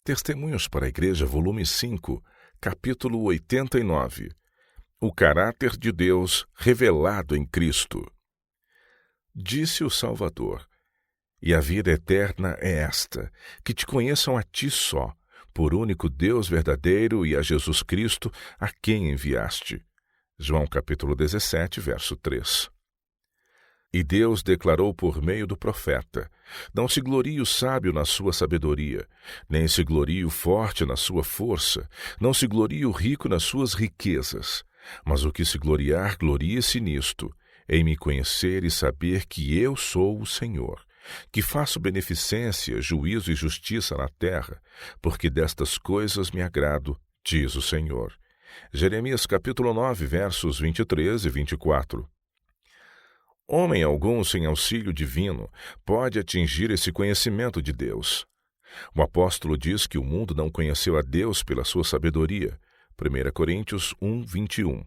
Testemunhos para a Igreja, volume 5, capítulo 89. O caráter de Deus revelado em Cristo. Disse o Salvador: e a vida eterna é esta, que te conheçam a ti só, por único Deus verdadeiro, e a Jesus Cristo, a quem enviaste. João capítulo 17, verso 3. E Deus declarou por meio do profeta: não se glorie o sábio na sua sabedoria, nem se glorie o forte na sua força, não se glorie o rico nas suas riquezas. Mas o que se gloriar, glorie-se nisto, em me conhecer e saber que eu sou o Senhor, que faço beneficência, juízo e justiça na terra, porque destas coisas me agrado, diz o Senhor. Jeremias capítulo 9, versos 23 e 24. Homem algum sem auxílio divino pode atingir esse conhecimento de Deus. O apóstolo diz que o mundo não conheceu a Deus pela sua sabedoria. 1 Coríntios 1, 21.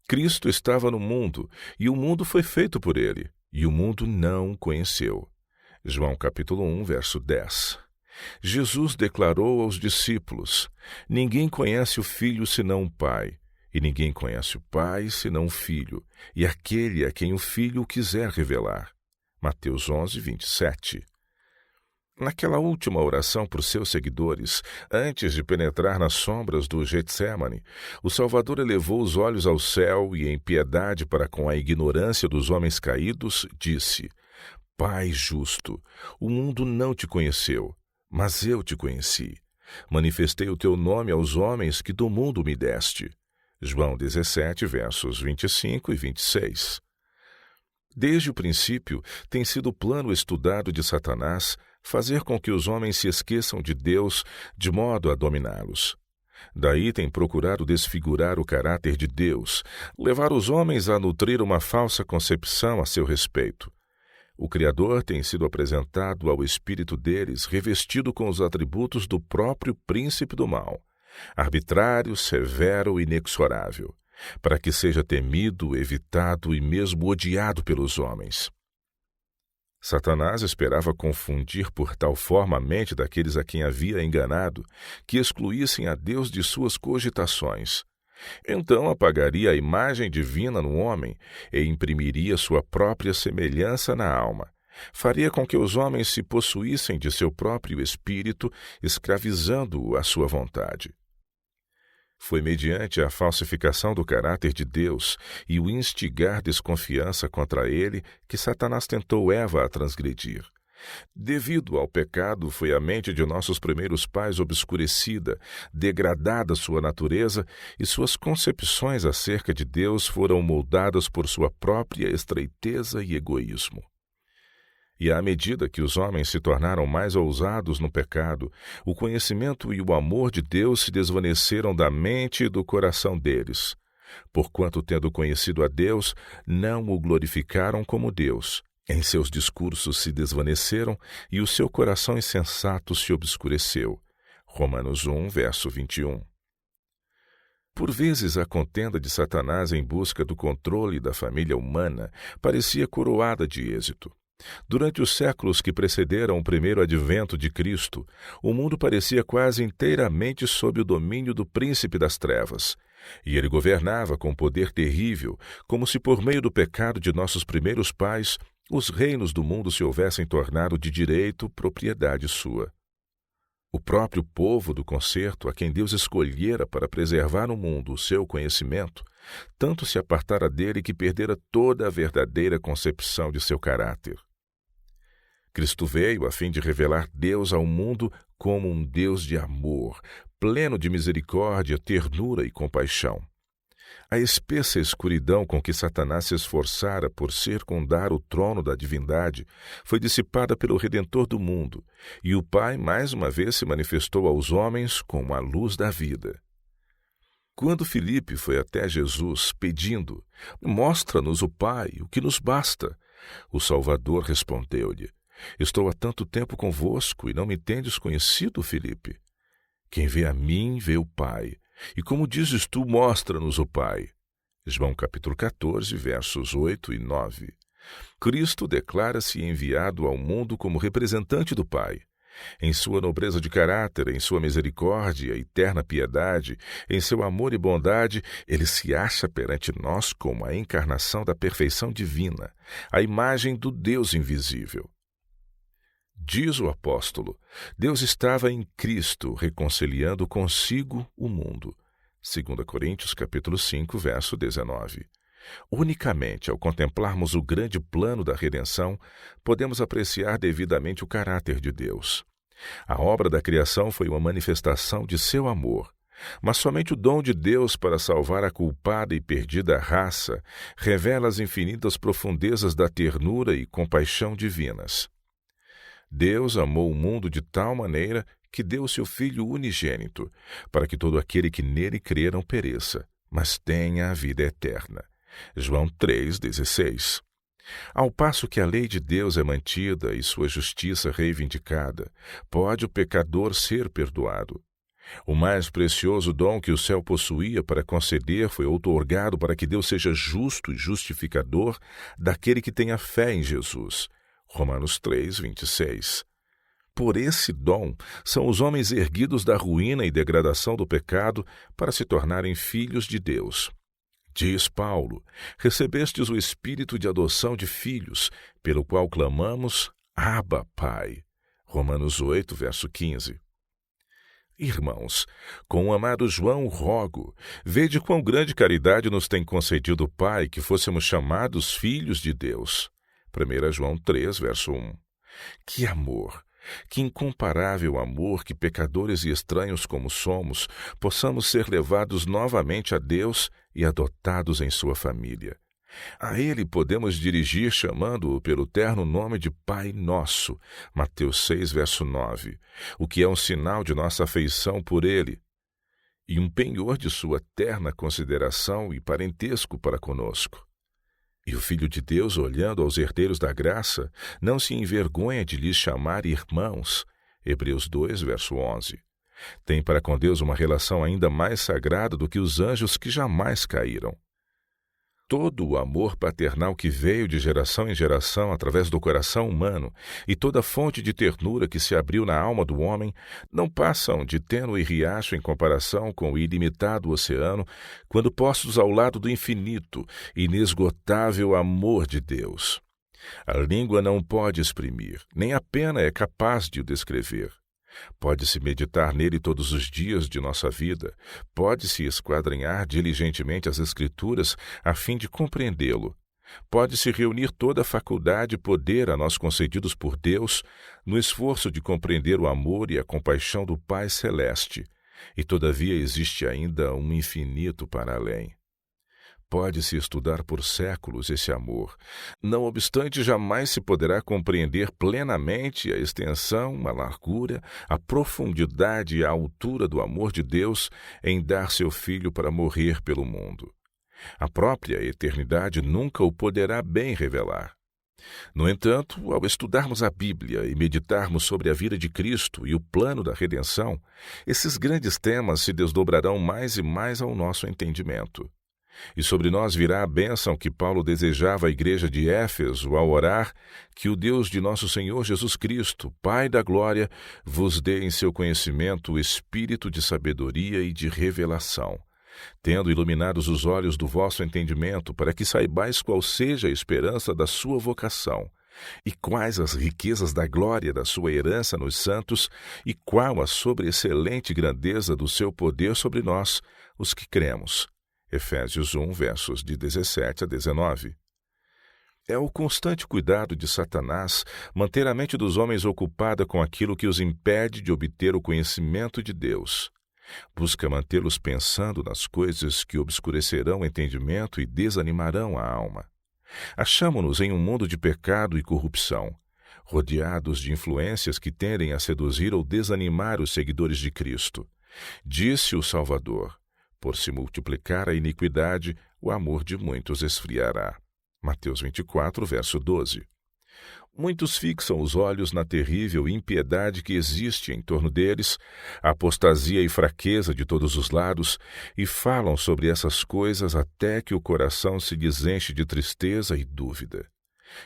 Cristo estava no mundo, e o mundo foi feito por ele, e o mundo não o conheceu. João capítulo 1, verso 10. Jesus declarou aos discípulos: ninguém conhece o Filho senão o Pai, e ninguém conhece o Pai senão o Filho, e aquele a quem o Filho quiser revelar. Mateus 11, 27. Naquela última oração por seus seguidores, antes de penetrar nas sombras do Getsemane, o Salvador elevou os olhos ao céu e, em piedade para com a ignorância dos homens caídos, disse: Pai justo, o mundo não te conheceu, mas eu te conheci. Manifestei o teu nome aos homens que do mundo me deste. João 17, versos 25 e 26. Desde o princípio, tem sido o plano estudado de Satanás fazer com que os homens se esqueçam de Deus de modo a dominá-los. Daí tem procurado desfigurar o caráter de Deus, levar os homens a nutrir uma falsa concepção a seu respeito. O Criador tem sido apresentado ao espírito deles revestido com os atributos do próprio príncipe do mal, arbitrário, severo e inexorável, para que seja temido, evitado e mesmo odiado pelos homens. Satanás esperava confundir por tal forma a mente daqueles a quem havia enganado, que excluíssem a Deus de suas cogitações. Então apagaria a imagem divina no homem e imprimiria sua própria semelhança na alma. Faria com que os homens se possuíssem de seu próprio espírito, escravizando-o à sua vontade. Foi mediante a falsificação do caráter de Deus e o instigar desconfiança contra ele que Satanás tentou Eva a transgredir. Devido ao pecado, foi a mente de nossos primeiros pais obscurecida, degradada sua natureza, e suas concepções acerca de Deus foram moldadas por sua própria estreiteza e egoísmo. E à medida que os homens se tornaram mais ousados no pecado, o conhecimento e o amor de Deus se desvaneceram da mente e do coração deles. Porquanto, tendo conhecido a Deus, não o glorificaram como Deus. Em seus discursos se desvaneceram e o seu coração insensato se obscureceu. Romanos 1, verso 21. Por vezes, a contenda de Satanás em busca do controle da família humana parecia coroada de êxito. Durante os séculos que precederam o primeiro advento de Cristo, o mundo parecia quase inteiramente sob o domínio do príncipe das trevas, e ele governava com poder terrível, como se por meio do pecado de nossos primeiros pais, os reinos do mundo se houvessem tornado de direito propriedade sua. O próprio povo do concerto, a quem Deus escolhera para preservar no mundo o seu conhecimento, tanto se apartara dele que perdera toda a verdadeira concepção de seu caráter. Cristo veio a fim de revelar Deus ao mundo como um Deus de amor, pleno de misericórdia, ternura e compaixão. A espessa escuridão com que Satanás se esforçara por circundar o trono da divindade foi dissipada pelo Redentor do mundo, e o Pai mais uma vez se manifestou aos homens como a luz da vida. Quando Filipe foi até Jesus pedindo: mostra-nos o Pai, o que nos basta, o Salvador respondeu-lhe: estou há tanto tempo convosco e não me tendes conhecido, Filipe? Quem vê a mim, vê o Pai. E como dizes tu, mostra-nos o Pai. João capítulo 14, versos 8 e 9. Cristo declara-se enviado ao mundo como representante do Pai. Em sua nobreza de caráter, em sua misericórdia e eterna piedade, em seu amor e bondade, ele se acha perante nós como a encarnação da perfeição divina, a imagem do Deus invisível. Diz o apóstolo: Deus estava em Cristo reconciliando consigo o mundo. 2 Coríntios capítulo 5, verso 19. Unicamente ao contemplarmos o grande plano da redenção, podemos apreciar devidamente o caráter de Deus. A obra da criação foi uma manifestação de seu amor, mas somente o dom de Deus para salvar a culpada e perdida raça revela as infinitas profundezas da ternura e compaixão divinas. Deus amou o mundo de tal maneira que deu seu Filho unigênito, para que todo aquele que nele crer não pereça, mas tenha a vida eterna. João 3,16. Ao passo que a lei de Deus é mantida e sua justiça reivindicada, pode o pecador ser perdoado. O mais precioso dom que o céu possuía para conceder foi outorgado para que Deus seja justo e justificador daquele que tem a fé em Jesus. Romanos 3,26. Por esse dom, são os homens erguidos da ruína e degradação do pecado para se tornarem filhos de Deus. Diz Paulo: recebestes o espírito de adoção de filhos, pelo qual clamamos, Abba, Pai. Romanos 8, verso 15. Irmãos, com o amado João rogo, vede quão grande caridade nos tem concedido o Pai que fôssemos chamados filhos de Deus. 1 João 3, verso 1. Que amor! Que incomparável amor que, pecadores e estranhos como somos, possamos ser levados novamente a Deus e adotados em sua família. A Ele podemos dirigir chamando-o pelo terno nome de Pai Nosso, Mateus 6, verso 9, o que é um sinal de nossa afeição por Ele e um penhor de sua terna consideração e parentesco para conosco. E o Filho de Deus, olhando aos herdeiros da graça, não se envergonha de lhes chamar irmãos. Hebreus 2, verso 11. Tem para com Deus uma relação ainda mais sagrada do que os anjos que jamais caíram. Todo o amor paternal que veio de geração em geração através do coração humano e toda a fonte de ternura que se abriu na alma do homem não passam de tênue riacho em comparação com o ilimitado oceano quando postos ao lado do infinito e inesgotável amor de Deus. A língua não pode exprimir, nem a pena é capaz de o descrever. Pode-se meditar nele todos os dias de nossa vida, pode-se esquadrinhar diligentemente as Escrituras a fim de compreendê-lo. Pode-se reunir toda a faculdade e poder a nós concedidos por Deus no esforço de compreender o amor e a compaixão do Pai Celeste, e todavia existe ainda um infinito para além. Pode-se estudar por séculos esse amor. Não obstante, jamais se poderá compreender plenamente a extensão, a largura, a profundidade e a altura do amor de Deus em dar seu Filho para morrer pelo mundo. A própria eternidade nunca o poderá bem revelar. No entanto, ao estudarmos a Bíblia e meditarmos sobre a vida de Cristo e o plano da redenção, esses grandes temas se desdobrarão mais e mais ao nosso entendimento. E sobre nós virá a bênção que Paulo desejava à igreja de Éfeso ao orar, que o Deus de nosso Senhor Jesus Cristo, Pai da glória, vos dê em seu conhecimento o espírito de sabedoria e de revelação, tendo iluminados os olhos do vosso entendimento, para que saibais qual seja a esperança da sua vocação, e quais as riquezas da glória da sua herança nos santos, e qual a sobreexcelente grandeza do seu poder sobre nós, os que cremos. Efésios 1, versos de 17 a 19. É o constante cuidado de Satanás manter a mente dos homens ocupada com aquilo que os impede de obter o conhecimento de Deus. Busca mantê-los pensando nas coisas que obscurecerão o entendimento e desanimarão a alma. Achamo-nos em um mundo de pecado e corrupção, rodeados de influências que tendem a seduzir ou desanimar os seguidores de Cristo. Disse o Salvador: por se multiplicar a iniquidade, o amor de muitos esfriará. Mateus 24, verso 12. Muitos fixam os olhos na terrível impiedade que existe em torno deles, a apostasia e fraqueza de todos os lados, e falam sobre essas coisas até que o coração se lhes enche de tristeza e dúvida.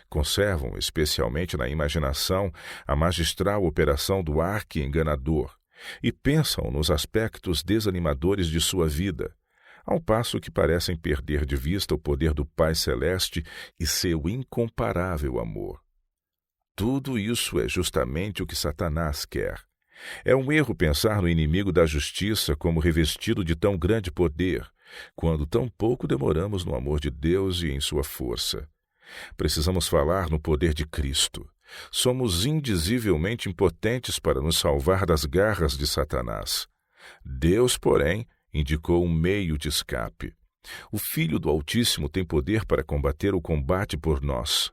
Conservam, especialmente na imaginação, a magistral operação do arqui-enganador e pensam nos aspectos desanimadores de sua vida, ao passo que parecem perder de vista o poder do Pai Celeste e seu incomparável amor. Tudo isso é justamente o que Satanás quer. É um erro pensar no inimigo da justiça como revestido de tão grande poder, quando tão pouco demoramos no amor de Deus e em sua força. Precisamos falar no poder de Cristo. Somos indizivelmente impotentes para nos salvar das garras de Satanás. Deus, porém, indicou um meio de escape. O Filho do Altíssimo tem poder para combater o combate por nós.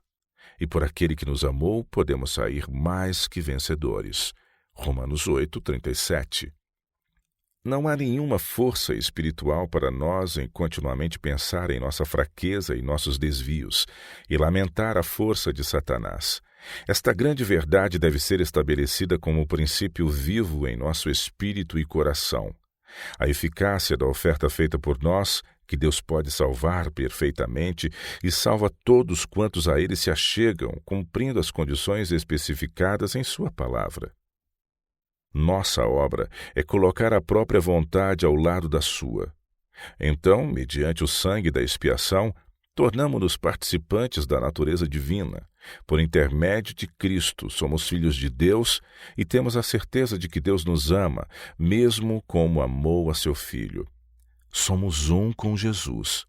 E por aquele que nos amou, podemos sair mais que vencedores. Romanos 8:37. Não há nenhuma força espiritual para nós em continuamente pensar em nossa fraqueza e nossos desvios e lamentar a força de Satanás. Esta grande verdade deve ser estabelecida como princípio vivo em nosso espírito e coração. A eficácia da oferta feita por nós, que Deus pode salvar perfeitamente e salva todos quantos a Ele se achegam, cumprindo as condições especificadas em Sua palavra. Nossa obra é colocar a própria vontade ao lado da sua. Então, mediante o sangue da expiação, tornamo-nos participantes da natureza divina. Por intermédio de Cristo, somos filhos de Deus e temos a certeza de que Deus nos ama, mesmo como amou a seu Filho. Somos um com Jesus.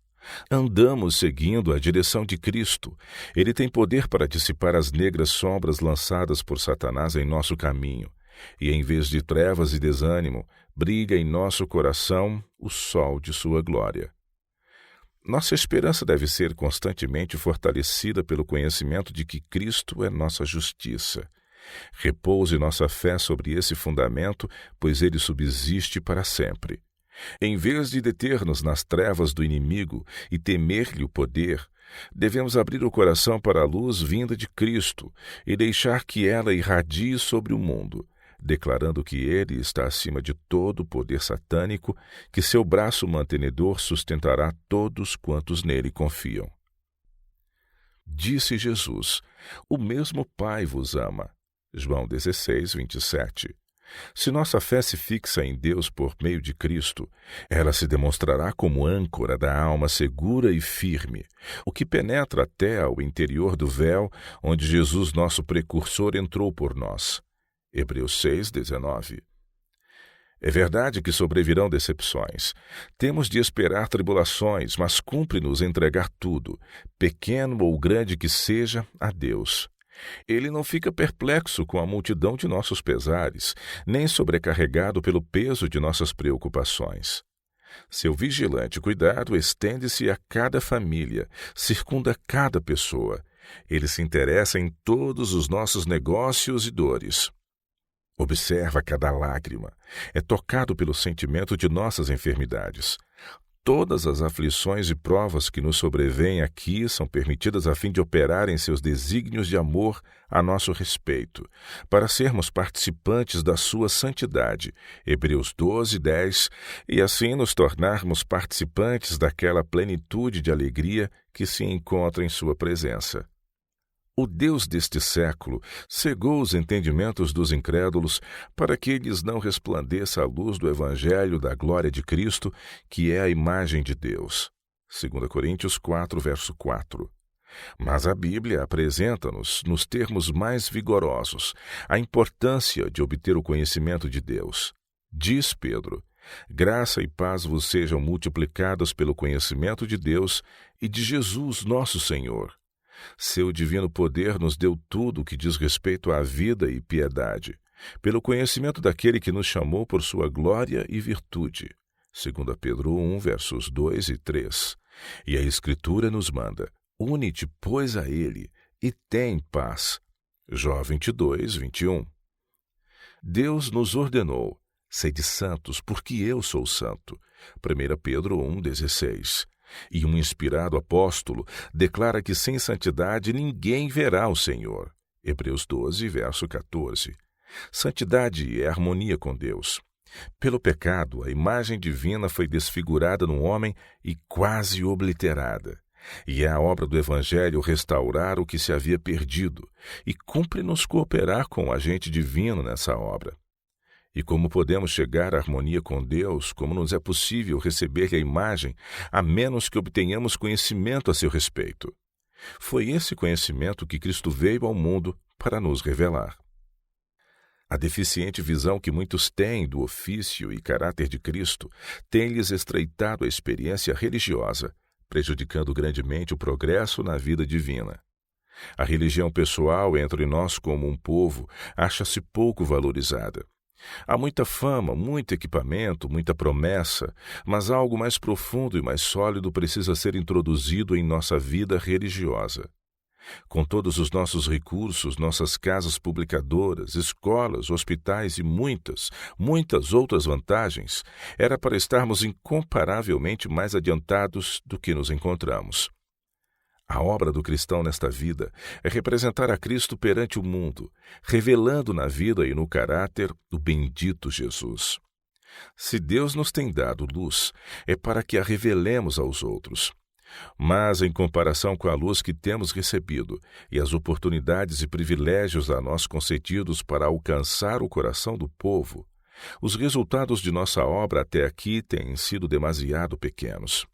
Andamos seguindo a direção de Cristo. Ele tem poder para dissipar as negras sombras lançadas por Satanás em nosso caminho. E em vez de trevas e desânimo, brilha em nosso coração o sol de sua glória. Nossa esperança deve ser constantemente fortalecida pelo conhecimento de que Cristo é nossa justiça. Repouse nossa fé sobre esse fundamento, pois ele subsiste para sempre. Em vez de deter-nos nas trevas do inimigo e temer-lhe o poder, devemos abrir o coração para a luz vinda de Cristo e deixar que ela irradie sobre o mundo, declarando que ele está acima de todo o poder satânico, que seu braço mantenedor sustentará todos quantos nele confiam. Disse Jesus: o mesmo Pai vos ama. João 16:27. Se nossa fé se fixa em Deus por meio de Cristo, ela se demonstrará como âncora da alma segura e firme, o que penetra até ao interior do véu onde Jesus, nosso precursor, entrou por nós. Hebreus 6:19. É verdade que sobrevirão decepções. Temos de esperar tribulações, mas cumpre-nos entregar tudo, pequeno ou grande que seja, a Deus. Ele não fica perplexo com a multidão de nossos pesares, nem sobrecarregado pelo peso de nossas preocupações. Seu vigilante cuidado estende-se a cada família, circunda cada pessoa. Ele se interessa em todos os nossos negócios e dores. Observa cada lágrima, é tocado pelo sentimento de nossas enfermidades. Todas as aflições e provas que nos sobrevêm aqui são permitidas a fim de operar em seus desígnios de amor a nosso respeito, para sermos participantes da sua santidade, Hebreus 12:10, e assim nos tornarmos participantes daquela plenitude de alegria que se encontra em sua presença. O Deus deste século cegou os entendimentos dos incrédulos para que lhes não resplandeça a luz do Evangelho da glória de Cristo, que é a imagem de Deus. 2 Coríntios 4, verso 4. Mas a Bíblia apresenta-nos, nos termos mais vigorosos, a importância de obter o conhecimento de Deus. Diz Pedro: graça e paz vos sejam multiplicadas pelo conhecimento de Deus e de Jesus nosso Senhor. Seu divino poder nos deu tudo o que diz respeito à vida e piedade, pelo conhecimento daquele que nos chamou por sua glória e virtude. 2 Pedro 1, versos 2 e 3. E a Escritura nos manda: une-te, pois, a ele, e tem paz. Jó 22, 21. Deus nos ordenou: sede santos, porque eu sou santo. 1 Pedro 1, 16. E um inspirado apóstolo declara que sem santidade ninguém verá o Senhor. Hebreus 12, verso 14. Santidade é harmonia com Deus. Pelo pecado, a imagem divina foi desfigurada no homem e quase obliterada. E é a obra do Evangelho restaurar o que se havia perdido, e cumpre-nos cooperar com o agente divino nessa obra. E como podemos chegar à harmonia com Deus, como nos é possível receber-lhe a imagem, a menos que obtenhamos conhecimento a seu respeito? Foi esse conhecimento que Cristo veio ao mundo para nos revelar. A deficiente visão que muitos têm do ofício e caráter de Cristo tem-lhes estreitado a experiência religiosa, prejudicando grandemente o progresso na vida divina. A religião pessoal entre nós como um povo acha-se pouco valorizada. Há muita fama, muito equipamento, muita promessa, mas algo mais profundo e mais sólido precisa ser introduzido em nossa vida religiosa. Com todos os nossos recursos, nossas casas publicadoras, escolas, hospitais e muitas outras vantagens, era para estarmos incomparavelmente mais adiantados do que nos encontramos. A obra do cristão nesta vida é representar a Cristo perante o mundo, revelando na vida e no caráter o bendito Jesus. Se Deus nos tem dado luz, é para que a revelemos aos outros. Mas, em comparação com a luz que temos recebido e as oportunidades e privilégios a nós concedidos para alcançar o coração do povo, os resultados de nossa obra até aqui têm sido demasiado pequenos.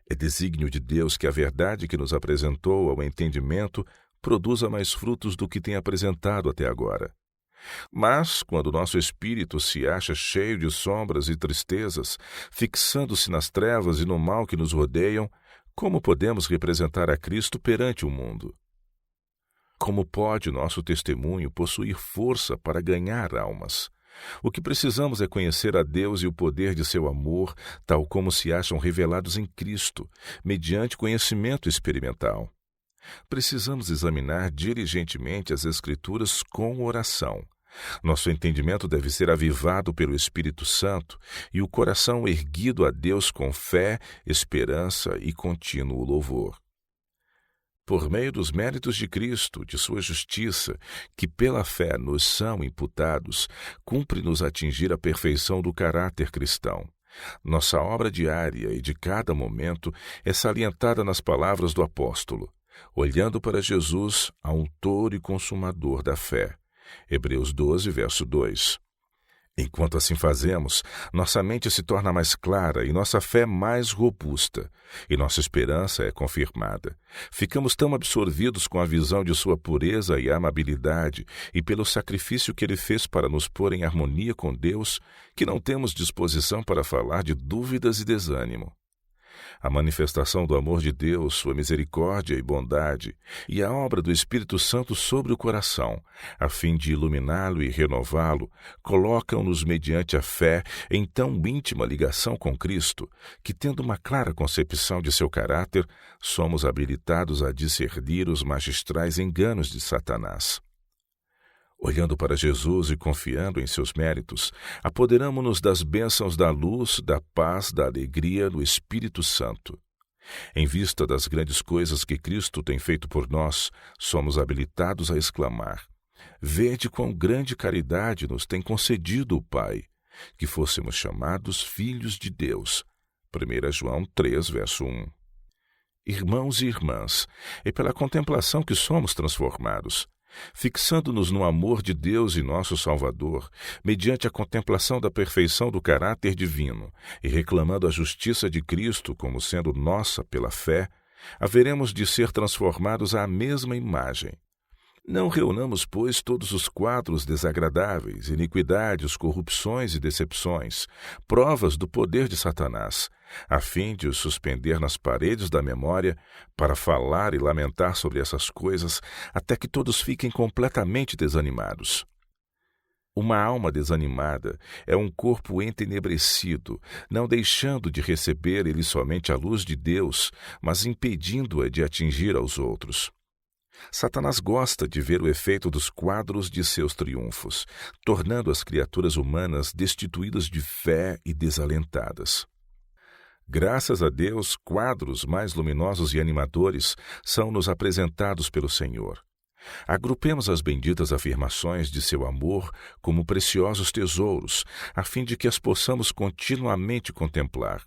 É desígnio de Deus que a verdade que nos apresentou ao entendimento produza mais frutos do que tem apresentado até agora. Mas, quando nosso espírito se acha cheio de sombras e tristezas, fixando-se nas trevas e no mal que nos rodeiam, como podemos representar a Cristo perante o mundo? Como pode nosso testemunho possuir força para ganhar almas? O que precisamos é conhecer a Deus e o poder de seu amor, tal como se acham revelados em Cristo, mediante conhecimento experimental. Precisamos examinar diligentemente as Escrituras com oração. Nosso entendimento deve ser avivado pelo Espírito Santo e o coração erguido a Deus com fé, esperança e contínuo louvor. Por meio dos méritos de Cristo, de sua justiça, que pela fé nos são imputados, cumpre-nos atingir a perfeição do caráter cristão. Nossa obra diária e de cada momento é salientada nas palavras do apóstolo, olhando para Jesus, autor e consumador da fé. Hebreus 12, verso 2. Enquanto assim fazemos, nossa mente se torna mais clara e nossa fé mais robusta, e nossa esperança é confirmada. Ficamos tão absorvidos com a visão de sua pureza e amabilidade e pelo sacrifício que ele fez para nos pôr em harmonia com Deus, que não temos disposição para falar de dúvidas e desânimo. A manifestação do amor de Deus, sua misericórdia e bondade, e a obra do Espírito Santo sobre o coração, a fim de iluminá-lo e renová-lo, colocam-nos mediante a fé em tão íntima ligação com Cristo, que, tendo uma clara concepção de seu caráter, somos habilitados a discernir os magistrais enganos de Satanás. Olhando para Jesus e confiando em seus méritos, apoderamo-nos das bênçãos da luz, da paz, da alegria no Espírito Santo. Em vista das grandes coisas que Cristo tem feito por nós, somos habilitados a exclamar: vede quão grande caridade nos tem concedido o Pai, que fôssemos chamados filhos de Deus. 1 João 3, verso 1. Irmãos e irmãs, é pela contemplação que somos transformados. Fixando-nos no amor de Deus e nosso Salvador, mediante a contemplação da perfeição do caráter divino e reclamando a justiça de Cristo como sendo nossa pela fé, haveremos de ser transformados à mesma imagem. Não reunamos, pois, todos os quadros desagradáveis, iniquidades, corrupções e decepções, provas do poder de Satanás, a fim de os suspender nas paredes da memória, para falar e lamentar sobre essas coisas, até que todos fiquem completamente desanimados. Uma alma desanimada é um corpo entenebrecido, não deixando de receber ele somente a luz de Deus, mas impedindo-a de atingir aos outros. Satanás gosta de ver o efeito dos quadros de seus triunfos, tornando as criaturas humanas destituídas de fé e desalentadas. Graças a Deus, quadros mais luminosos e animadores são-nos apresentados pelo Senhor. Agrupemos as benditas afirmações de seu amor como preciosos tesouros, a fim de que as possamos continuamente contemplar.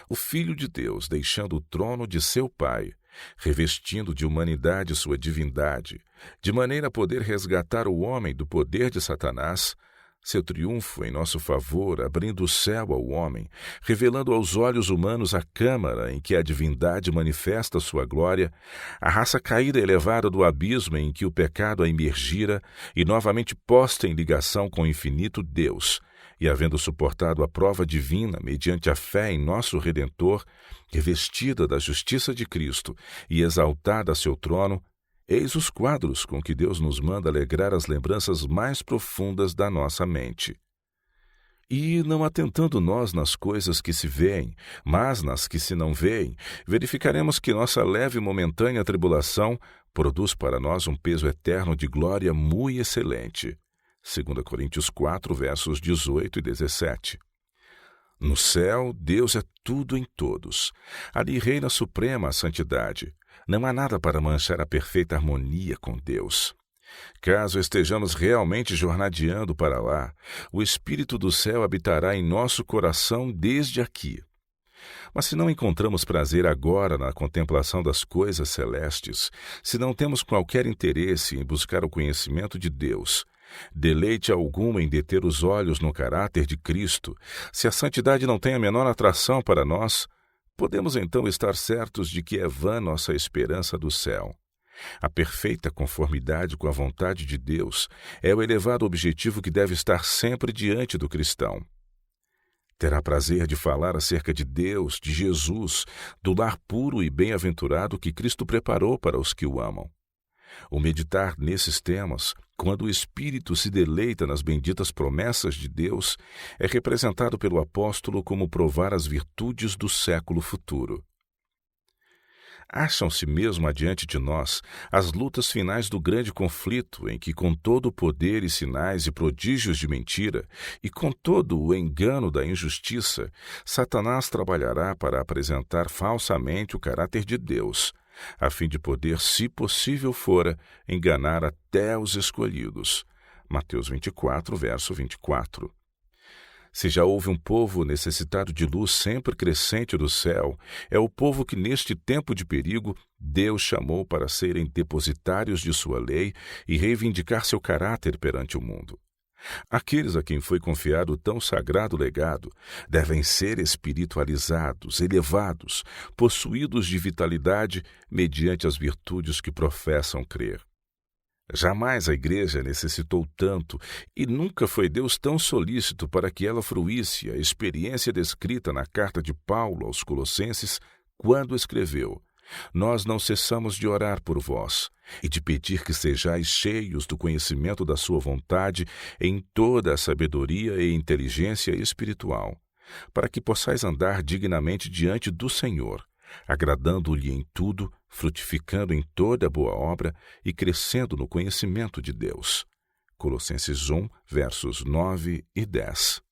O Filho de Deus, deixando o trono de seu Pai, revestindo de humanidade sua divindade, de maneira a poder resgatar o homem do poder de Satanás, seu triunfo em nosso favor, abrindo o céu ao homem, revelando aos olhos humanos a câmara em que a divindade manifesta sua glória, a raça caída elevada do abismo em que o pecado a imergira e novamente posta em ligação com o infinito Deus, e havendo suportado a prova divina mediante a fé em nosso Redentor, revestida da justiça de Cristo e exaltada a seu trono, eis os quadros com que Deus nos manda alegrar as lembranças mais profundas da nossa mente. E, não atentando nós nas coisas que se veem, mas nas que se não veem, verificaremos que nossa leve e momentânea tribulação produz para nós um peso eterno de glória muito excelente. 2 Coríntios 4, versos 18 e 17. No céu, Deus é tudo em todos. Ali reina suprema a santidade. Não há nada para manchar a perfeita harmonia com Deus. Caso estejamos realmente jornadeando para lá, o Espírito do céu habitará em nosso coração desde aqui. Mas se não encontramos prazer agora na contemplação das coisas celestes, se não temos qualquer interesse em buscar o conhecimento de Deus, deleite algum em deter os olhos no caráter de Cristo, se a santidade não tem a menor atração para nós, podemos então estar certos de que é vã nossa esperança do céu. A perfeita conformidade com a vontade de Deus é o elevado objetivo que deve estar sempre diante do cristão. Terá prazer de falar acerca de Deus, de Jesus, do lar puro e bem-aventurado que Cristo preparou para os que o amam. O meditar nesses temas, quando o Espírito se deleita nas benditas promessas de Deus, é representado pelo apóstolo como provar as virtudes do século futuro. Acham-se mesmo adiante de nós as lutas finais do grande conflito em que, com todo o poder e sinais e prodígios de mentira, e com todo o engano da injustiça, Satanás trabalhará para apresentar falsamente o caráter de Deus, a fim de poder, se possível fora, enganar até os escolhidos. Mateus 24, verso 24. Se já houve um povo necessitado de luz sempre crescente do céu, é o povo que neste tempo de perigo Deus chamou para serem depositários de sua lei e reivindicar seu caráter perante o mundo. Aqueles a quem foi confiado tão sagrado legado devem ser espiritualizados, elevados, possuídos de vitalidade mediante as virtudes que professam crer. Jamais a Igreja necessitou tanto e nunca foi Deus tão solícito para que ela fruísse a experiência descrita na carta de Paulo aos Colossenses quando escreveu: Nós não cessamos de orar por vós e de pedir que sejais cheios do conhecimento da sua vontade em toda a sabedoria e inteligência espiritual, para que possais andar dignamente diante do Senhor, agradando-lhe em tudo, frutificando em toda boa obra e crescendo no conhecimento de Deus. Colossenses 1, versos 9 e 10.